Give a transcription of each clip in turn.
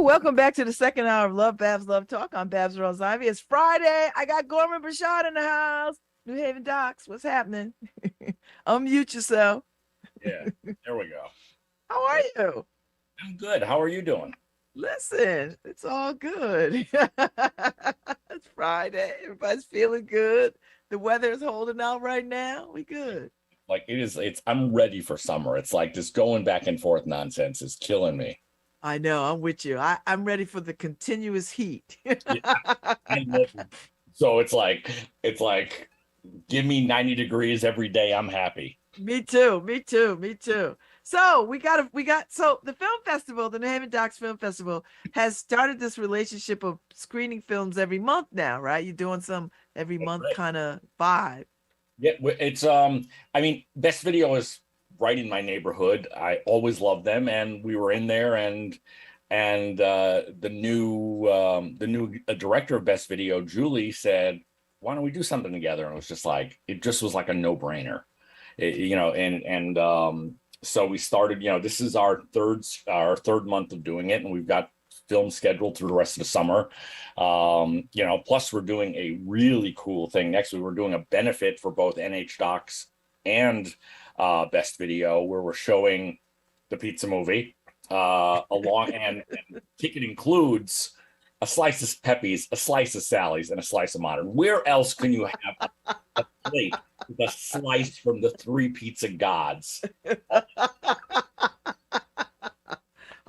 Welcome back to the second hour of LoveBabz, LoveTalk. I'm Babz Rawls-Ivy. It's Friday. I got Gorman Brashad in the house. NHDOCS. What's happening? Unmute yourself. Yeah, there we go. How are you? I'm good. How are you doing? Listen, it's all good. It's Friday. Everybody's feeling good. The weather is holding out right now. We good. Like I'm ready for summer. It's like this going back and forth nonsense is killing me. I know. I'm with you. I'm ready for the continuous heat. So it's like, give me 90 degrees every day. I'm happy. Me too. So so the film festival, the NHDOCS Film Festival, has started this relationship of screening films every month now, right? You're doing some every month kind of vibe. Yeah, it's I mean, Best Video is right in my neighborhood. I always loved them, and we were in there, and the new director of Best Video, Julie, said, "Why don't we do something together?" And it just was like a no-brainer, so we started. This is our third month of doing it, and we've got film scheduled through the rest of the summer. Plus we're doing a really cool thing next week. We're doing a benefit for both NHDOCS and Best Video, where we're showing the pizza movie along, and the ticket includes a slice of Pepe's, a slice of Sally's, and a slice of Modern. Where else can you have a plate with a slice from the three pizza gods?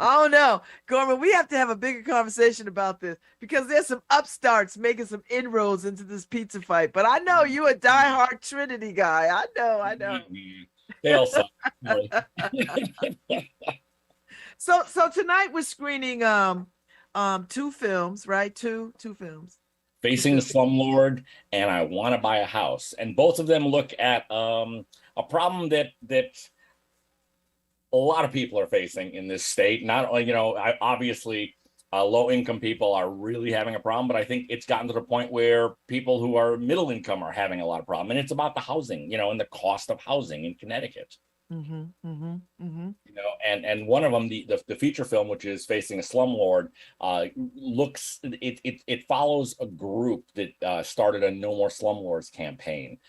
Oh no, Gorman, we have to have a bigger conversation about this, because there's some upstarts making some inroads into this pizza fight. But I know you a diehard Trinity guy. I know. They all suck. So tonight we're screening two films, right? Two films. Facing the Slumlord and I Want to Buy a House. And both of them look at a problem that a lot of people are facing in this state. Not only, obviously low-income people are really having a problem, but I think it's gotten to the point where people who are middle income are having a lot of problem. And it's about the housing, and the cost of housing in Connecticut. And one of them, the feature film, which is Facing a Slumlord, it follows a group that started a No More Slumlords campaign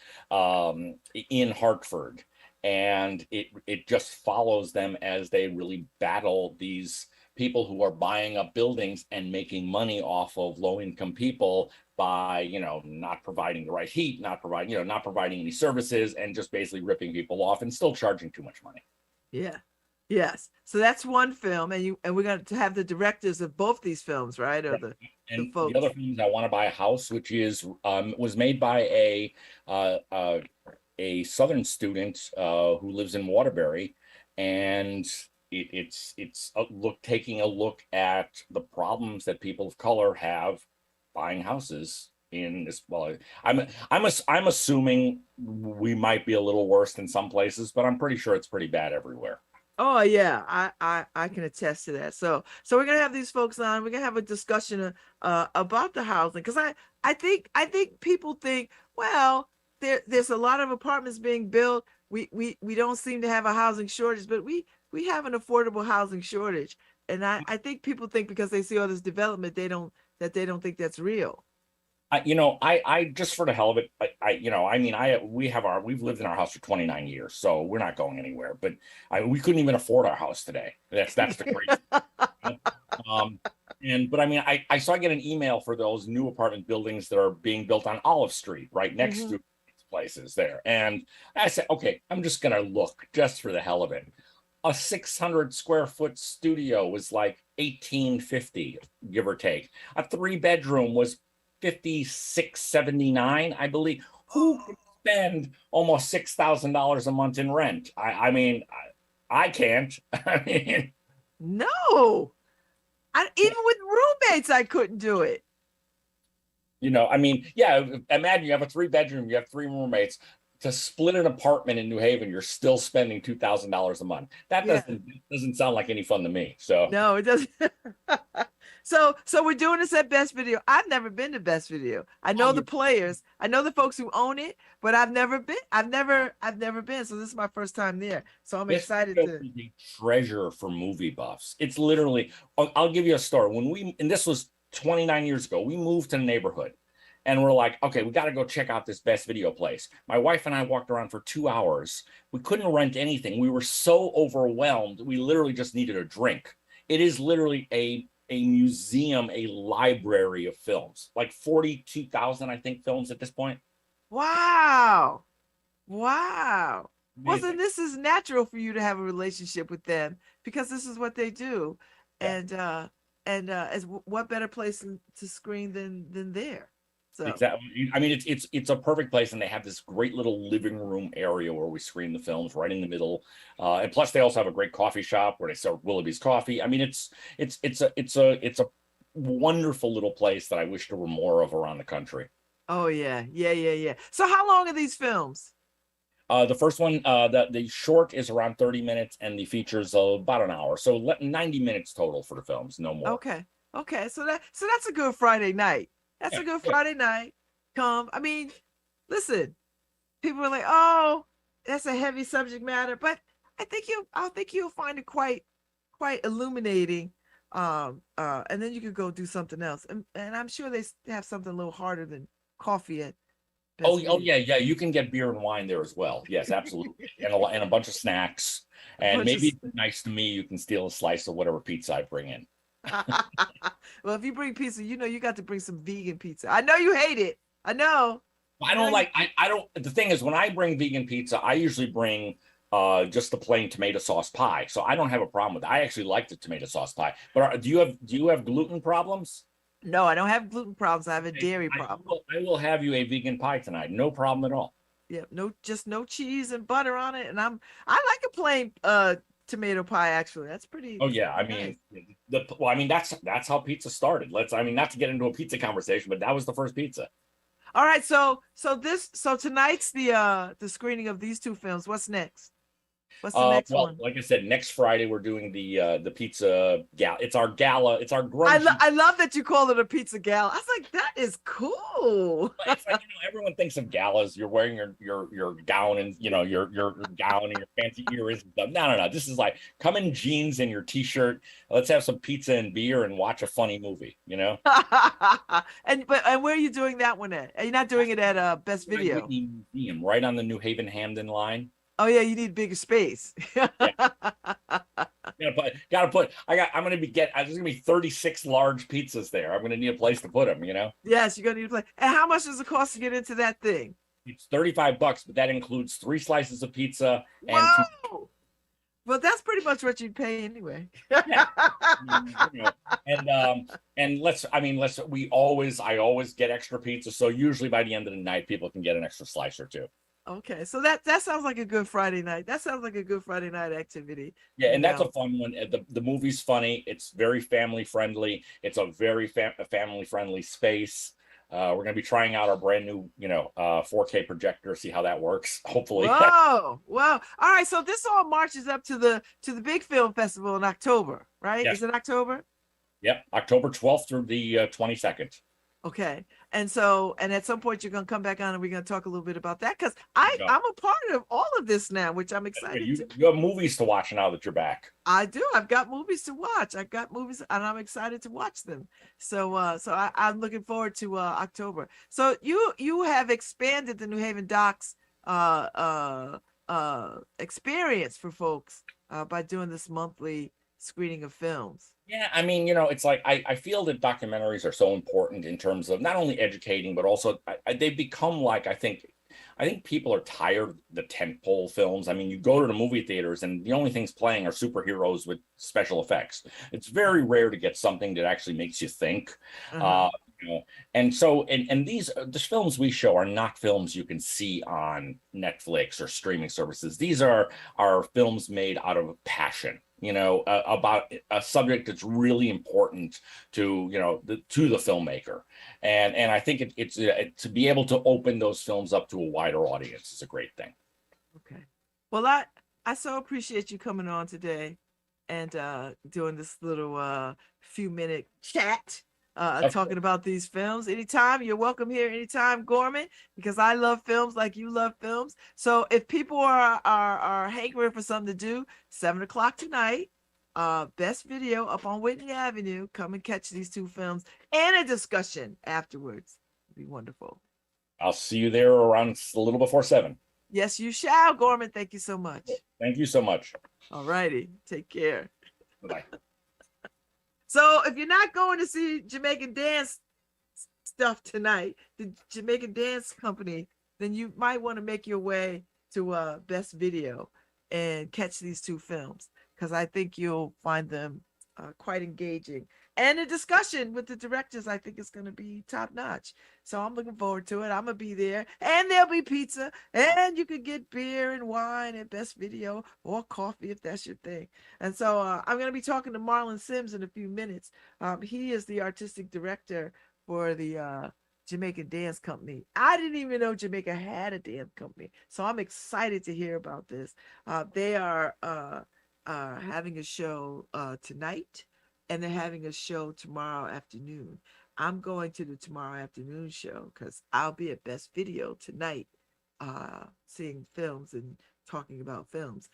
in Hartford. And it just follows them as they really battle these people who are buying up buildings and making money off of low-income people by, not providing the right heat, not providing any services, and just basically ripping people off and still charging too much money. Yeah. Yes. So that's one film, and we're going to have the directors of both these films, right? Or right. The other film is I Want to Buy a House, which was made by a Southern student who lives in Waterbury, and it's taking a look at the problems that people of color have buying houses in this. Well, I'm assuming we might be a little worse than some places, but I'm pretty sure it's pretty bad everywhere. Oh yeah, I can attest to that. So we're gonna have these folks on. We're gonna have a discussion about the housing, because I think people think, well, there's a lot of apartments being built. We don't seem to have a housing shortage, but we have an affordable housing shortage. And I think people think because they see all this development, they don't think that's real. I just for the hell of it, we've lived in our house for 29 years, so we're not going anywhere. But we couldn't even afford our house today. That's the crazy. I saw I get an email for those new apartment buildings that are being built on Olive Street, right next to places there. And I said, okay, I'm just going to look just for the hell of it. A 600 square foot studio was like $1,850, give or take. A 3-bedroom was $5,679, I believe. Who can spend almost $6,000 a month in rent. I mean, I can't. I mean, No, even with roommates, I couldn't do it. I mean, yeah, imagine you have a 3-bedroom, you have 3 roommates. To split an apartment in New Haven, you're still spending $2,000 a month. That Yeah. doesn't sound like any fun to me. So No, it doesn't. So we're doing this at Best Video. I've never been to Best Video. I know the players. I know the folks who own it, but I've never been. I've never been. So this is my first time there. So I'm excited to. Is a treasure for movie buffs. It's literally. I'll give you a story. And this was 29 years ago. We moved to the neighborhood, and we're like, okay, we got to go check out this Best Video place. My wife and I walked around for 2 hours. We couldn't rent anything. We were so overwhelmed. We literally just needed a drink. It is literally a museum, a library of films, like 42,000, I think, films at this point. Wow. Well, Amazing. then this is natural for you to have a relationship with them because this is what they do. Yeah. And as what better place to screen than there? So Exactly. I mean, it's a perfect place, and they have this great little living room area where we screen the films right in the middle. And plus, they also have a great coffee shop where they sell Willoughby's coffee. I mean, it's a wonderful little place that I wish there were more of around the country. oh yeah. So how long are these films? The first one, the short is around 30 minutes, and the feature's about an hour. So 90 minutes total for the films, no more. Okay. So that's a good Friday night. That's a good Friday night. I mean, listen, people are like, oh, that's a heavy subject matter, but I think you'll find it quite illuminating. And then you could go do something else. And I'm sure they have something a little harder than coffee at Best Oh Video. yeah. You can get beer and wine there as well. Yes, absolutely. And a bunch of snacks. And maybe if it's nice to me, you can steal a slice of whatever pizza I bring in. Well, if you bring pizza, you got to bring some vegan pizza. I know you hate it. I know. I don't like. I don't. The thing is, when I bring vegan pizza, I usually bring just the plain tomato sauce pie. So I don't have a problem with it. I actually like the tomato sauce pie. But do you have gluten problems? No, I don't have gluten problems. I have a dairy I problem. I will have you a vegan pie tonight. No problem at all. Yeah, just no cheese and butter on it. And I like a plain tomato pie actually. That's pretty Oh yeah, I nice. mean, that's how pizza started. I mean, not to get into a pizza conversation, but that was the first pizza. All right, so tonight's the screening of these two films. What's next? What's the next Well, one? like I said, next Friday we're doing the pizza gala. It's our gala. It's our grungy. I love that you call it a pizza gala. I was like, that is cool. It's like, everyone thinks of galas. You're wearing your gown and your gown and your fancy earrings and stuff. No. This is like come in jeans and your t-shirt. Let's have some pizza and beer and watch a funny movie. And where are you doing that one at? Are you not doing it at Best Video? Whitney Museum, right on the New Haven Hamden line. Oh yeah, you need bigger space. Yeah. Gotta put. There's gonna be 36 large pizzas there. I'm gonna need a place to put them. Yes, you're gonna need a place. And how much does it cost to get into that thing? It's $35, but that includes 3 slices of pizza and Whoa! Well, that's pretty much what you'd pay anyway. yeah. And I always get extra pizza. So usually by the end of the night, people can get an extra slice or two. Okay, so that sounds like a good Friday night. That sounds like a good Friday night activity. Yeah, and that's a fun one. The movie's funny. It's very family friendly. It's a very family friendly space. We're gonna be trying out our brand new 4K projector, see how that works. Hopefully. Whoa. All right, so this all marches up to the big film festival in October, right? Yes. Is it October? Yep, October 12th through the 22nd. Okay. And at some point you're gonna come back on and we're gonna talk a little bit about that because I'm a part of all of this now, which I'm excited. You have movies to watch now that you're back. I do. I've got movies to watch. I've got movies and I'm excited to watch them. So I'm looking forward to October. So you have expanded the New Haven Docs experience for folks by doing this monthly screening of films. Yeah, I mean, it's like I feel that documentaries are so important in terms of not only educating, but also they've become like I think people are tired of the tentpole films. I mean, you go to the movie theaters and the only things playing are superheroes with special effects. It's very rare to get something that actually makes you think. You know, and so and these the films we show are not films you can see on Netflix or streaming services. These are films made out of passion, you know, about a subject that's really important to, you know, to the filmmaker. And I think it's to be able to open those films up to a wider audience is a great thing. Okay. Well, I so appreciate you coming on today and doing this little few minute chat talking about these films. Anytime, you're welcome here anytime, Gorman, because I love films like you love films. So if people are hankering for something to do, 7 o'clock tonight, best video up on Whitney Avenue. Come and catch these two films and a discussion afterwards. It'd be wonderful. I'll see you there around a little before 7. Yes, you shall, Gorman. Thank you so much. Thank you so much. All righty. Take care. Bye. So if you're not going to see Jamaican dance stuff tonight, the Jamaican Dance Company, then you might want to make your way to Best Video and catch these two films, because I think you'll find them quite engaging. And the discussion with the directors, I think, is going to be top notch. So I'm looking forward to it. I'm going to be there, and there'll be pizza, and you could get beer and wine at Best Video, or coffee if that's your thing. And so I'm going to be talking to Marlon Sims in a few minutes. He is the artistic director for the Jamaican Dance Company. I didn't even know Jamaica had a dance company. So I'm excited to hear about this. They are having a show tonight, and they're having a show tomorrow afternoon. I'm going to the tomorrow afternoon show because I'll be at Best Video tonight, seeing films and talking about films.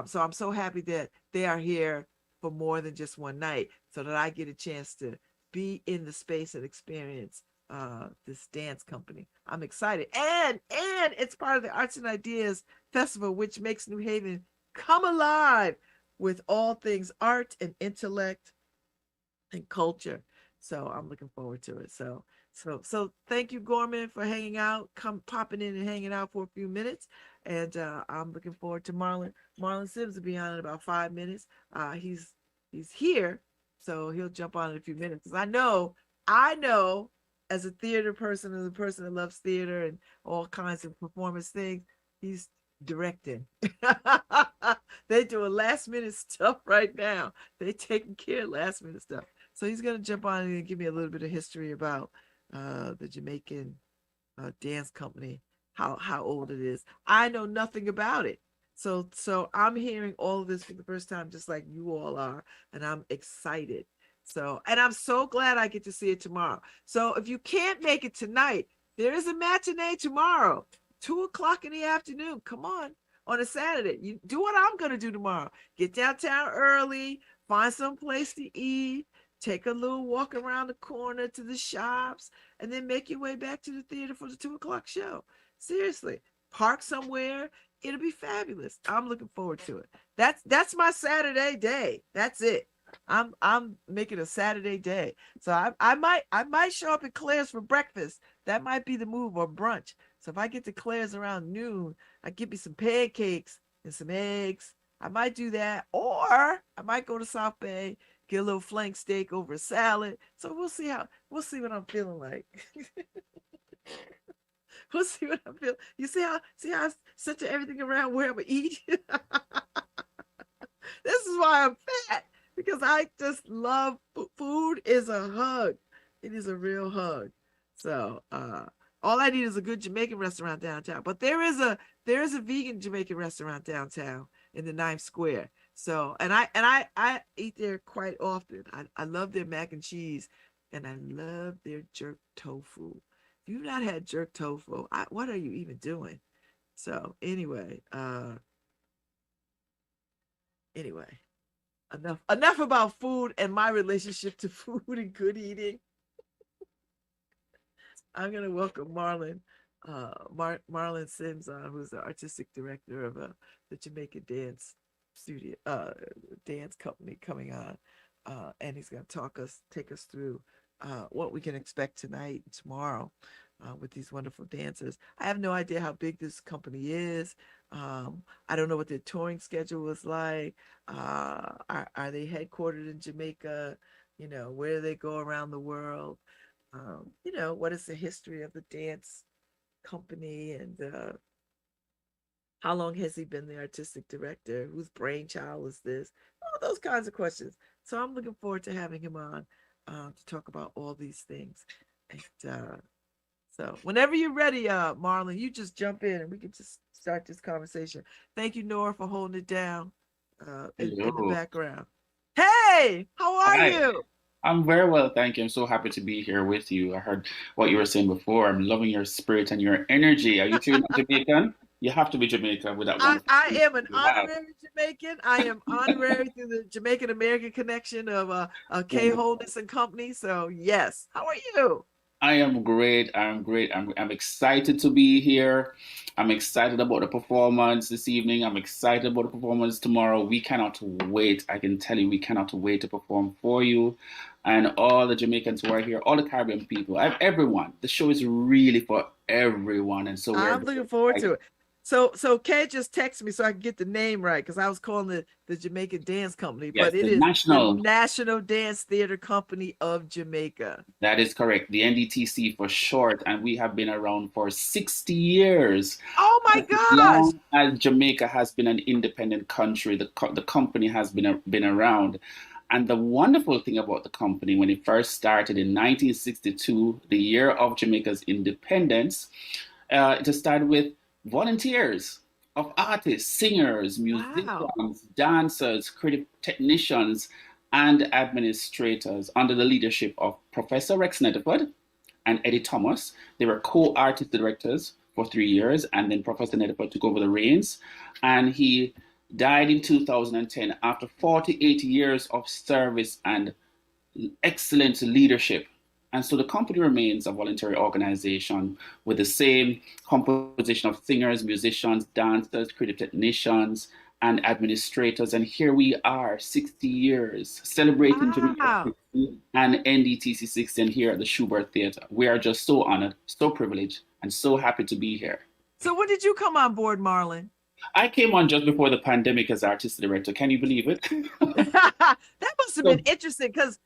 So I'm so happy that they are here for more than just one night, so that I get a chance to be in the space and experience this dance company. I'm excited. And it's part of the Arts and Ideas Festival, which makes New Haven come alive with all things art and intellect and culture. So I'm looking forward to it. So thank you, Gorman, for hanging out, popping in and hanging out for a few minutes. And I'm looking forward to Marlon. Marlon Sims will be on in about 5 minutes. He's here, so he'll jump on in a few minutes. Because I know, as a theater person, as a person that loves theater and all kinds of performance things, he's directing. They doing last minute stuff right now. They taking care of last minute stuff. So he's gonna jump on and give me a little bit of history about the Jamaican dance company, how old it is. I know nothing about it. So I'm hearing all of this for the first time, just like you all are, and I'm excited. So, and I'm so glad I get to see it tomorrow. So if you can't make it tonight, there is a matinee tomorrow, 2 o'clock in the afternoon. Come on a Saturday. You do what I'm gonna do tomorrow. Get downtown early, find some place to eat, take a little walk around the corner to the shops, and then make your way back to the theater for the 2 o'clock show. Seriously, park somewhere. It'll be fabulous. I'm looking forward to it. That's my Saturday day. That's it. I'm making a Saturday day. So I might show up at Claire's for breakfast. That might be the move, or brunch. So if I get to Claire's around noon, I get me some pancakes and some eggs. I might do that, or I might go to South Bay, get a little flank steak over a salad. So we'll see what I'm feeling like. We'll see what I'm feeling. You see how I center everything around where I'm gonna eat. This is why I'm fat, because I just love food. Is a hug. It is a real hug. So all I need is a good Jamaican restaurant downtown. But there is a vegan Jamaican restaurant downtown in the 9th Square. So and I eat there quite often. I love their mac and cheese, and I love their jerk tofu. If you've not had jerk tofu, what are you even doing? So anyway, enough about food and my relationship to food and good eating. I'm gonna welcome Marlon Sims, who's the artistic director of the Jamaican Dance Studio Dance Company, coming on, and he's gonna take us through what we can expect tonight and tomorrow with these wonderful dancers. I have no idea how big this company is. I don't know what their touring schedule was like. Are they headquartered in Jamaica? Where do they go around the world? what is the history of the dance company, and how long has he been the artistic director? Whose brainchild is this? All those kinds of questions. So I'm looking forward to having him on to talk about all these things. And so whenever you're ready, Marlon, you just jump in and we can just start this conversation. Thank you, Nora, for holding it down in the Hello. background. Hey, how are Hi. you? I'm very well, thank you. I'm so happy to be here with you. I heard what you were saying before. I'm loving your spirit and your energy. Are you truly not Jamaican? You have to be Jamaican with that wonderful I spirit am an you have. honorary Jamaican. I am honorary through the Jamaican American connection of K Wonderful. Holdness and Company. So yes, how are you? I am great. I'm great. I'm excited to be here. I'm excited about the performance this evening. I'm excited about the performance tomorrow. We cannot wait. I can tell you, we cannot wait to perform for you and all the Jamaicans who are here, all the Caribbean people, everyone. The show is really for everyone, and so we're I'm very looking forward to excited. it. So Kay just texted me so I can get the name right because I was calling it the Jamaican Dance Company, Yes, but it the is the national. National Dance Theater Company of Jamaica. That is correct. The NDTC for short, and we have been around for 60 years. Oh my As gosh! long as Jamaica has been an independent country, the company has been around. And the wonderful thing about the company, when it first started in 1962, the year of Jamaica's independence, it started with volunteers of artists, singers, Wow! musicians, dancers, creative technicians, and administrators under the leadership of Professor Rex Netherford and Eddie Thomas. They were co-artist directors for 3 years, and then Professor Netherford took over the reins, and he died in 2010 after 48 years of service and excellent leadership. And so the company remains a voluntary organization with the same composition of singers, musicians, dancers, creative technicians, and administrators. And here we are, 60 years, celebrating Jamaica Wow! 60 and NDTC 60 and here at the Schubert Theatre. We are just so honored, so privileged, and so happy to be here. So when did you come on board, Marlon? I came on just before the pandemic as artistic director. Can you believe it? That must have been So interesting because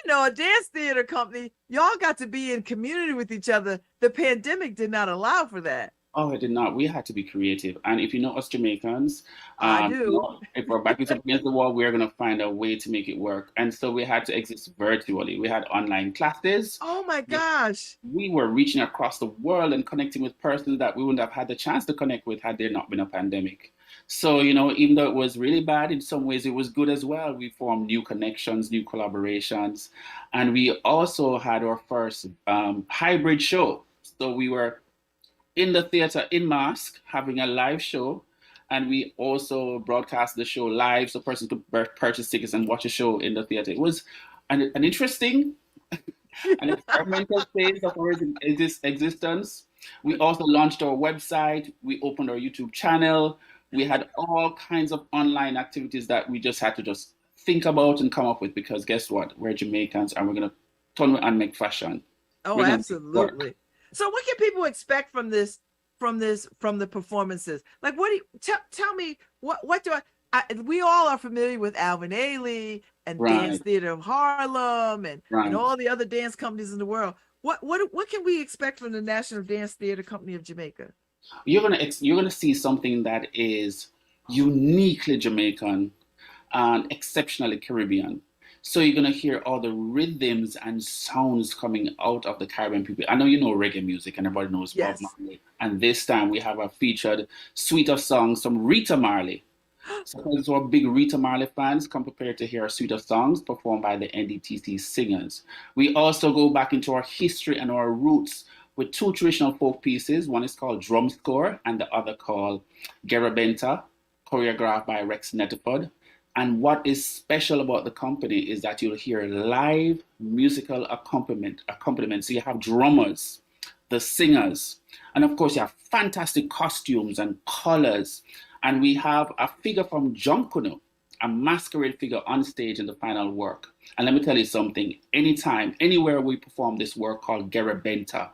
a dance theater company, y'all got to be in community with each other. The pandemic did not allow for that. oh, it did not. We had to be creative. And if you know us Jamaicans, I do. if our back is up against the wall, we're going to find a way to make it work. And so we had to exist virtually. We had online classes. Oh my We gosh. we were reaching across the world and connecting with persons that we wouldn't have had the chance to connect with had there not been a pandemic. So, even though it was really bad, in some ways it was good as well. We formed new connections, new collaborations, and we also had our first hybrid show. So we were in the theater in mask having a live show, and we also broadcast the show live so persons could purchase tickets and watch a show in the theater. It was an interesting an experimental phase of our existence. We also launched our website, we opened our YouTube channel, we had all kinds of online activities that we just had to just think about and come up with because guess what? We're Jamaicans and we're gonna turn and make fashion. Oh, We're gonna make it work. absolutely. So what can people expect from the performances? Like what do you tell me what do we all are familiar with Alvin Ailey and Dance Right, Theater of Harlem and right. all the other dance companies in the world. What can we expect from the National Dance Theater Company of Jamaica? You're gonna see something that is uniquely Jamaican and exceptionally Caribbean. So you're gonna hear all the rhythms and sounds coming out of the Caribbean people. I know you know reggae music and everybody knows Bob Yes. Marley. And this time we have a featured suite of songs from Rita Marley. So those who are big Rita Marley fans, come prepared to hear a suite of songs performed by the NDTC singers. We also go back into our history and our roots with two traditional folk pieces. One is called Drum Score and the other called Garabenta, choreographed by Rex Netterford. And what is special about the company is that you'll hear live musical accompaniment. So you have drummers, the singers, and of course you have fantastic costumes and colors. And we have a figure from Junkuno, a masquerade figure on stage in the final work. And let me tell you something, anytime, anywhere we perform this work called Garabenta,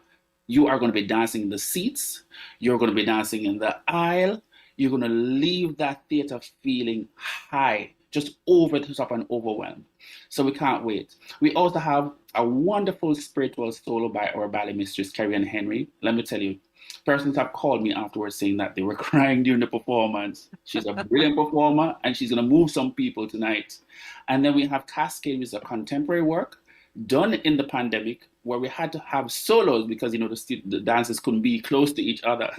you are going to be dancing in the seats, you're going to be dancing in the aisle, you're going to leave that theater feeling high, just over the top and overwhelmed. So we can't wait. We also have a wonderful spiritual solo by our ballet mistress, Carrie Ann Henry. Let me tell you, persons have called me afterwards saying that they were crying during the performance. She's a brilliant performer, and she's going to move some people tonight. And then we have Cascade, which is a contemporary work done in the pandemic, where we had to have solos because the dancers couldn't be close to each other.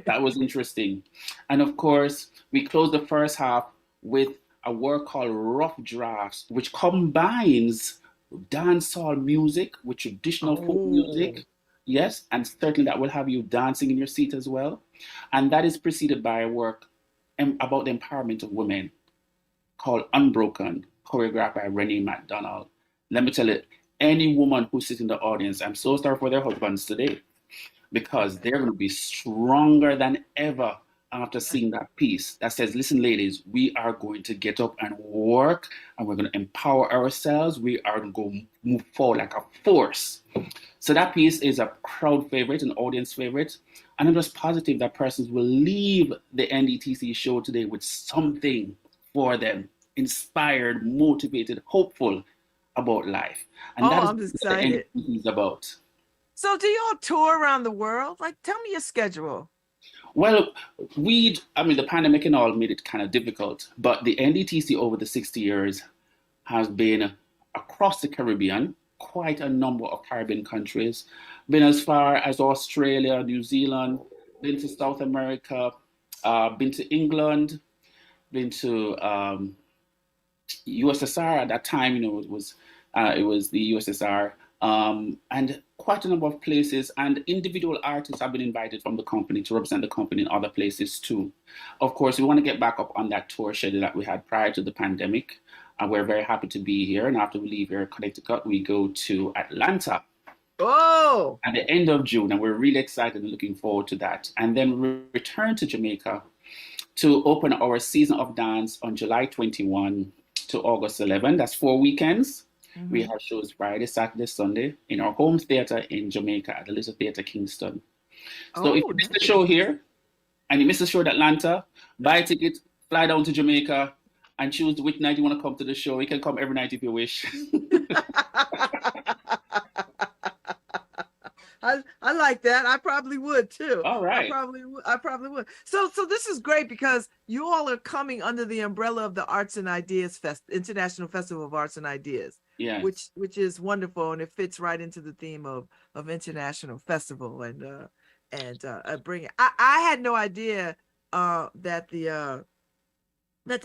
That was interesting. And of course, we closed the first half with a work called Rough Drafts, which combines dancehall music with traditional folk music. Yes, and certainly that will have you dancing in your seat as well. And that is preceded by a work about the empowerment of women called Unbroken, choreographed by Renee McDonald. Let me tell you, any woman who sits in the audience, I'm so sorry for their husbands today, because they're going to be stronger than ever after seeing that piece that says, listen, ladies, we are going to get up and work, and we're going to empower ourselves. We are going to go move forward like a force. So that piece is a crowd favorite, an audience favorite. And I'm just positive that persons will leave the NDTC show today with something for them, inspired, motivated, hopeful about life. And that is I'm excited. what the NDTC is about. So do y'all tour around the world? Like, tell me your schedule. Well, the pandemic and all made it kind of difficult, but the NDTC over the 60 years has been across the Caribbean, quite a number of Caribbean countries, been as far as Australia, New Zealand, been to South America, been to England, been to USSR at that time, it was the USSR, and quite a number of places, and individual artists have been invited from the company to represent the company in other places too. Of course, we want to get back up on that tour schedule that we had prior to the pandemic, and we're very happy to be here. And after we leave here in Connecticut, we go to Atlanta at the end of June, and we're really excited and looking forward to that. And then we return to Jamaica to open our season of dance on July 21 to August 11. That's 4 weekends. Mm-hmm. We have shows Friday, Saturday, Sunday in our home theater in Jamaica at the Little Theater Kingston. So if you miss the show here and you miss the show at Atlanta, buy a ticket, fly down to Jamaica, and choose which night you want to come to the show. You can come every night if you wish. I like that. I probably would too. All right. I probably would. So this is great because you all are coming under the umbrella of the Arts and Ideas International Festival of Arts and Ideas. Yeah. Which is wonderful, and it fits right into the theme of International Festival and bring it. I had no idea that the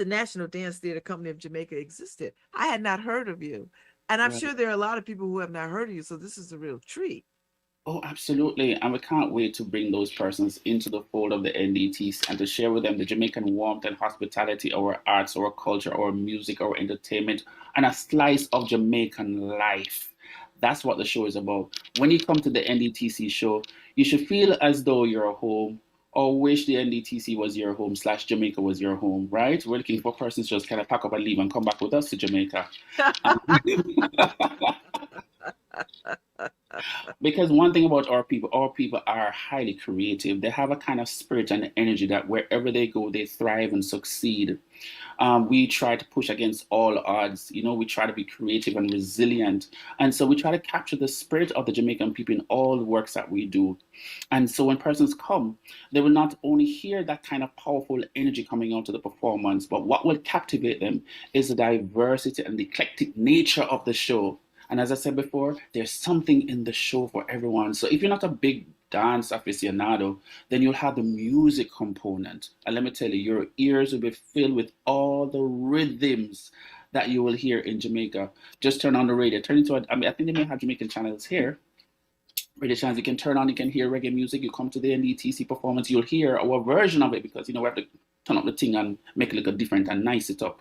National Dance Theater Company of Jamaica existed. I had not heard of you, and I'm sure there are a lot of people who have not heard of you. So this is a real treat. Oh, absolutely. And we can't wait to bring those persons into the fold of the NDTs and to share with them the Jamaican warmth and hospitality, our arts, our culture, our music, our entertainment, and a slice of Jamaican life. That's what the show is about. When you come to the NDTC show, you should feel as though you're home, or wish the NDTC was your home / Jamaica was your home, right? We're looking for persons to just kind of pack up and leave and come back with us to Jamaica. Because one thing about our people are highly creative. They have a kind of spirit and energy that wherever they go, they thrive and succeed. We try to push against all odds. We try to be creative and resilient. And so we try to capture the spirit of the Jamaican people in all the works that we do. And so when persons come, they will not only hear that kind of powerful energy coming out of the performance, but what will captivate them is the diversity and the eclectic nature of the show. And as I said before, there's something in the show for everyone. So if you're not a big dance aficionado, then you'll have the music component. And let me tell you, your ears will be filled with all the rhythms that you will hear in Jamaica. Just turn on the radio. I think they may have Jamaican channels here. Radio channels you can turn on, you can hear reggae music. You come to the NDTC performance, you'll hear our version of it because, we have to turn up the thing and make it look different and nice it up.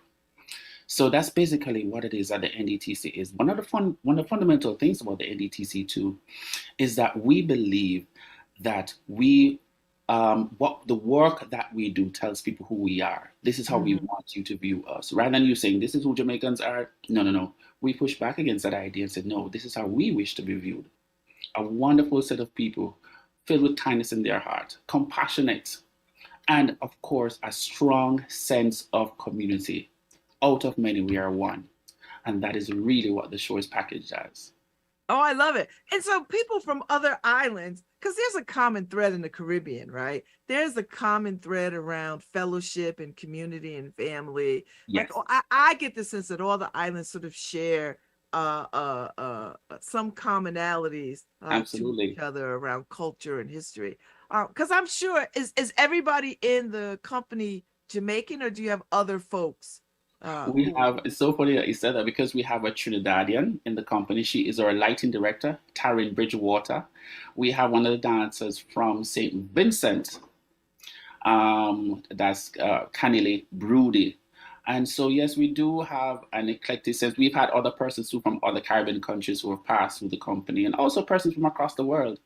So that's basically what it is that the NDTC is. One of the fundamental things about the NDTC too is that we believe that what the work that we do tells people who we are. This is how we want you to view us. Rather than you saying this is who Jamaicans are, no. We push back against that idea and said, no, this is how we wish to be viewed. A wonderful set of people filled with kindness in their heart, compassionate, and of course, a strong sense of community. out of many, we are one. And that is really what the show is packaged as. Oh, I love it. And so people from other islands, because there's a common thread in the Caribbean, right? There's a common thread around fellowship and community and family. Yes. Like I get the sense that all the islands sort of share some commonalities to Absolutely. each other around culture and history. Because I'm sure, is everybody in the company Jamaican, or do you have other folks? We have, it's so funny that you said that because we have a Trinidadian in the company. She is our lighting director, Taryn Bridgewater. We have one of the dancers from St. Vincent, that's Canile Broody. And so, yes, we do have an eclectic sense. We've had other persons too from other Caribbean countries who have passed through the company, and also persons from across the world.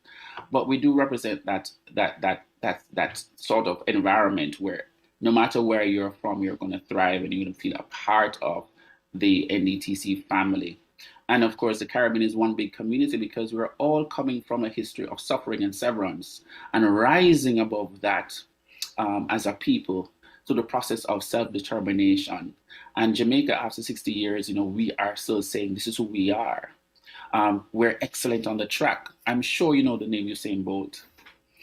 But we do represent that sort of environment where no matter where you're from, you're going to thrive and you're going to feel a part of the NDTC family. And of course, the Caribbean is one big community because we're all coming from a history of suffering and severance and rising above that as a people through the process of self-determination. And Jamaica, after 60 years, we are still saying this is who we are. We're excellent on the track. I'm sure you know the name Usain Bolt.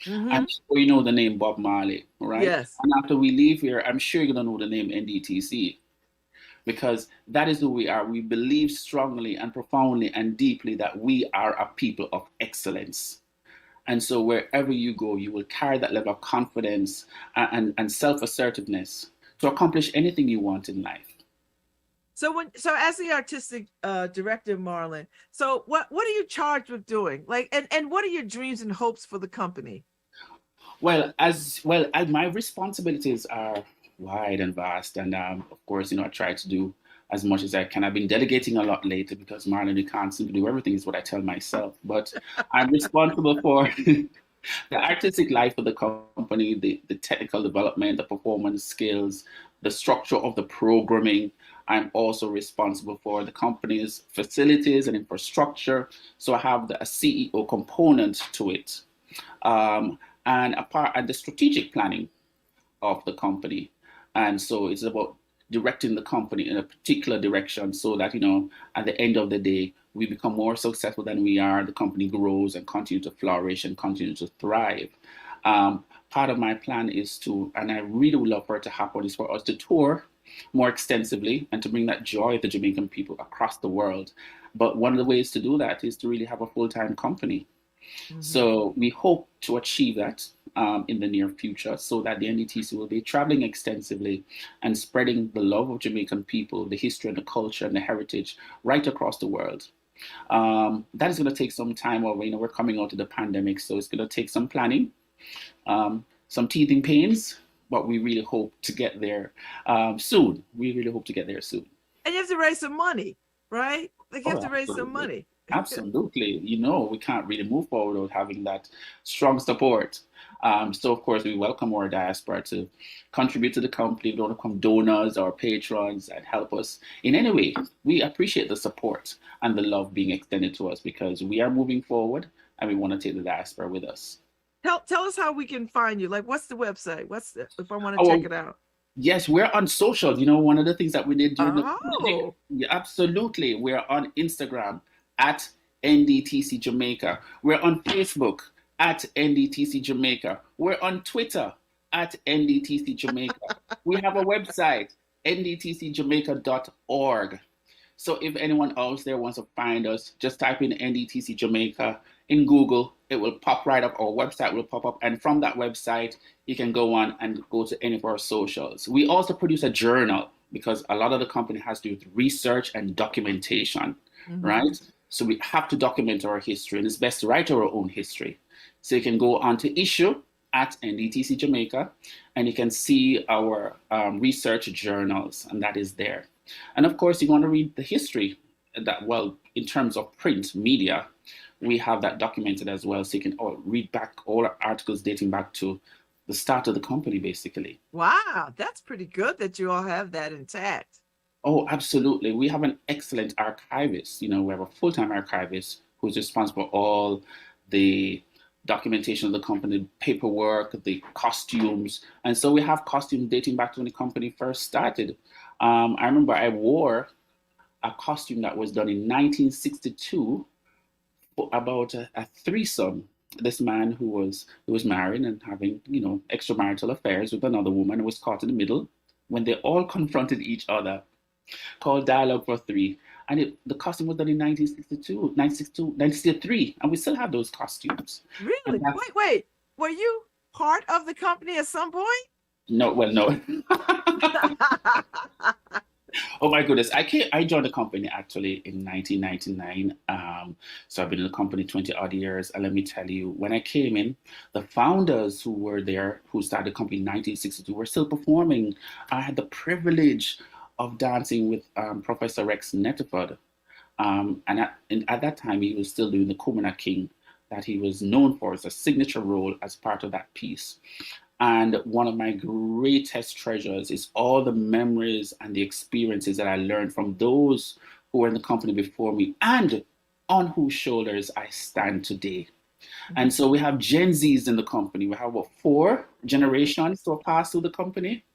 Mm-hmm. I'm sure you know the name Bob Marley, right? Yes. And after we leave here, I'm sure you're going to know the name NDTC because that is who we are. We believe strongly and profoundly and deeply that we are a people of excellence. And so wherever you go, you will carry that level of confidence and self-assertiveness to accomplish anything you want in life. So as the artistic director, Marlon, so what are you charged with doing? Like, and what are your dreams and hopes for the company? Well, my responsibilities are wide and vast, and of course, I try to do as much as I can. I've been delegating a lot lately because Marlon, you can't simply do everything, is what I tell myself. But I'm responsible for the artistic life of the company, the technical development, the performance skills, the structure of the programming. I'm also responsible for the company's facilities and infrastructure. So I have a CEO component to it. And the strategic planning of the company. And so it's about directing the company in a particular direction so that, at the end of the day, we become more successful than we are. The company grows and continue to flourish and continue to thrive. Part of my plan is to, and I really would love for it to happen, is for us to tour more extensively and to bring that joy to Jamaican people across the world. But one of the ways to do that is to really have a full-time company. Mm-hmm. So we hope to achieve that in the near future so that the NDTC will be traveling extensively and spreading the love of Jamaican people, the history and the culture and the heritage right across the world. That is going to take some time over. We're coming out of the pandemic, so it's going to take some planning, some teething pains, but we really hope to get there soon. We really hope to get there soon. And you have to raise some money, right? Like you have to raise some money. Absolutely. We can't really move forward without having that strong support. So, of course, we welcome our diaspora to contribute to the company. We don't become donors or patrons and help us in any way. We appreciate the support and the love being extended to us because we are moving forward and we want to take the diaspora with us. Tell us how we can find you. Like, what's the website? If I want to check it out? Yes, we're on social. One of the things that we did during the yeah, absolutely. We're on Instagram at NDTC Jamaica. We're on Facebook at NDTC Jamaica. We're on Twitter at NDTC Jamaica. We have a website, ndtcjamaica.org. So if anyone else there wants to find us, just type in NDTC Jamaica in Google. It will pop right up. Our website will pop up. And from that website, you can go on and go to any of our socials. We also produce a journal because a lot of the company has to do with research and documentation, right? So we have to document our history, and it's best to write our own history. So you can go on to issue at NDTC Jamaica, and you can see our research journals, and that is there. And of course, you want to read the history that, well, in terms of print media, we have that documented as well. So you can read back all our articles dating back to the start of the company, basically. Wow, that's pretty good that you all have that intact. Oh, absolutely. We have an excellent archivist. We have a full-time archivist who's responsible for all the documentation of the company, paperwork, the costumes. And so we have costumes dating back to when the company first started. I remember I wore a costume that was done in 1962 for about a threesome. This man who was married and having, you know, extramarital affairs with another woman, was caught in the middle when they all confronted each other, called Dialogue for Three. And the costume was done in 1963, and we still have those costumes. Really? Wait. Were you part of the company at some point? No, well, no. Oh my goodness. I joined the company actually in 1999. So I've been in the company 20 odd years. And let me tell you, when I came in, the founders who were there, who started the company in 1962, were still performing. I had the privilege of dancing with Professor Rex Netterford. And at that time, he was still doing the Kumina King that he was known for as a signature role as part of that piece. And one of my greatest treasures is all the memories and the experiences that I learned from those who were in the company before me and on whose shoulders I stand today. And so we have Gen Zs in the company. We have, 4 generations to pass through the company.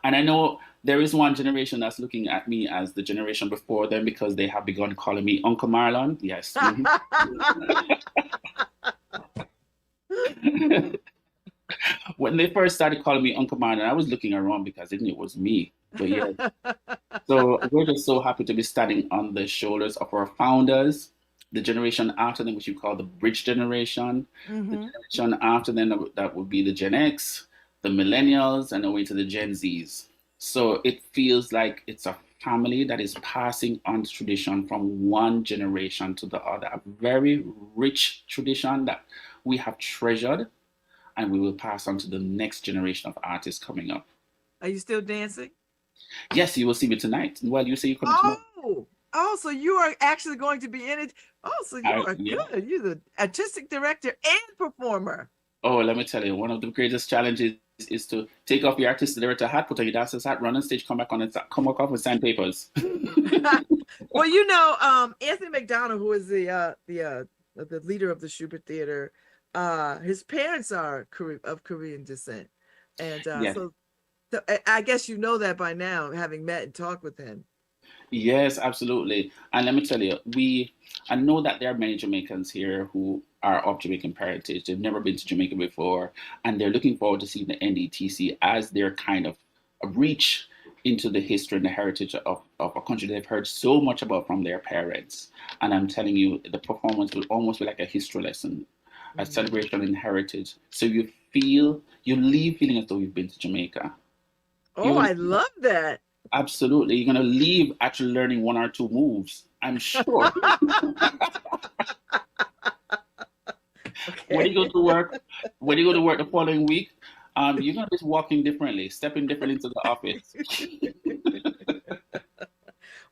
And I know there is one generation that's looking at me as the generation before them because they have begun calling me Uncle Marlon. Yes. When they first started calling me Uncle Marlon, I was looking around because I didn't know it was me. But yeah. So we're just so happy to be standing on the shoulders of our founders, the generation after them, which we call the bridge generation. The generation after them, that would be the Gen X, the millennials, and away to the Gen Zs. So it feels like it's a family that is passing on tradition from one generation to the other, a very rich tradition that we have treasured and we will pass on to the next generation of artists coming up. Are you still dancing? Yes, you will see me tonight. Well, you say you come tomorrow. Oh, so you are actually going to be in it. Oh, so you are good. You're the artistic director and performer. Oh, let me tell you, one of the greatest challenges is to take off your artistic director hat, put on your dancer's hat, run on stage, come back on and come back off with signed papers. Well, you know, Anthony McDonald, who is the leader of the Schubert Theater, his parents are of Korean descent, and so I guess you know that by now, having met and talked with him. Yes, absolutely. And let me tell you, I know that there are many Jamaicans here who are of Jamaican parentage. They've never been to Jamaica before, and they're looking forward to seeing the NDTC as their kind of a reach into the history and the heritage of a country they've heard so much about from their parents. And I'm telling you, the performance will almost be like a history lesson, a celebration in heritage. So you leave feeling as though you've been to Jamaica. Oh, I love that. Absolutely. You're going to leave actually learning 1 or 2 moves, I'm sure. Okay. When you go to work the following week, you're going to be walking differently, stepping differently into the office.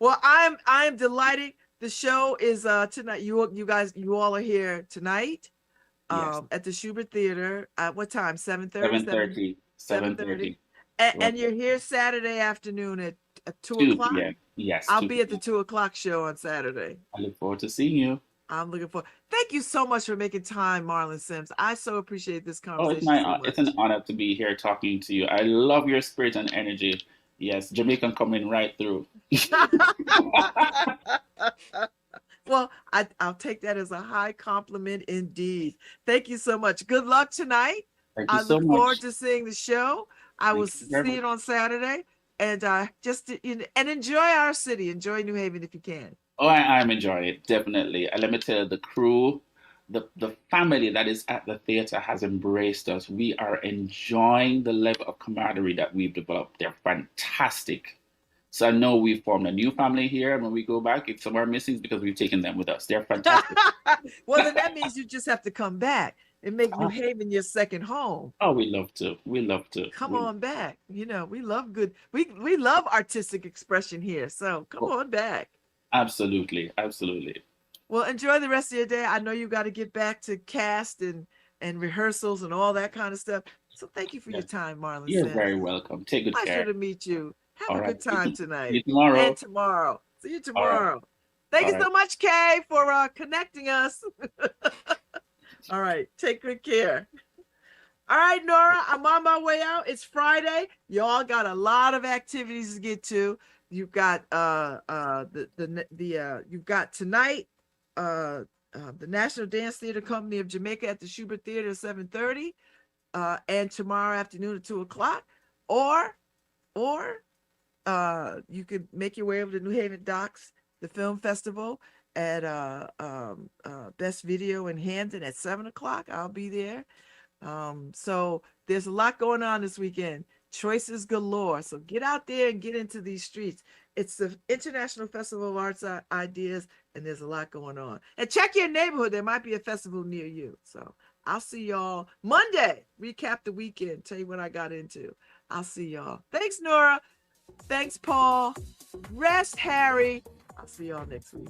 Well, I'm delighted. The show is tonight. You all are here tonight at the Schubert Theater. At what time? 7:30? 7:30. And you're here Saturday afternoon at 2 o'clock? Yeah. Yes. I'll be at the 2 o'clock show on Saturday. I look forward to seeing you. I'm looking forward. Thank you so much for making time, Marlon Sims. I so appreciate this conversation. It's an honor to be here talking to you. I love your spirit and energy. Yes, Jamaican coming right through. Well, I'll take that as a high compliment indeed. Thank you so much. Good luck tonight. I look forward to seeing the show. I will see it on Saturday, and and enjoy our city. Enjoy New Haven if you can. Oh, I'm enjoying it, definitely. And let me tell you, the crew, the family that is at the theater has embraced us. We are enjoying the level of camaraderie that we've developed. They're fantastic. So I know we've formed a new family here. And when we go back, if some are missing, it's because we've taken them with us. They're fantastic. Well, then that means you just have to come back and make New Haven your second home. Oh, we love to. We love to. Come on back. You know, we love we love artistic expression here. So come on back. Absolutely. Absolutely. Well, enjoy the rest of your day. I know you got to get back to cast and rehearsals and all that kind of stuff. So thank you for your time, Marlon. You're very welcome. Take good care. Pleasure to meet you. Have a good time tonight. See you tomorrow. And tomorrow. See you tomorrow. Thank you so much, Kay, for connecting us. All right. Take good care. All right, Nora, I'm on my way out. It's Friday. Y'all got a lot of activities to get to. You've got you've got tonight the National Dance Theater Company of Jamaica at the Schubert Theater at 7:30, and tomorrow afternoon at 2:00. Or you could make your way over to New Haven Docks, the film festival at Best Video in Hampton at 7:00. I'll be there. So there's a lot going on this weekend. Choices galore. So get out there and get into these streets. It's the International Festival of Arts Ideas, and there's a lot going on. And check your neighborhood. There might be a festival near you. So I'll see y'all Monday. Recap the weekend. Tell you what I got into. I'll see y'all. Thanks, Nora. Thanks, Paul. Rest, Harry. I'll see y'all next week.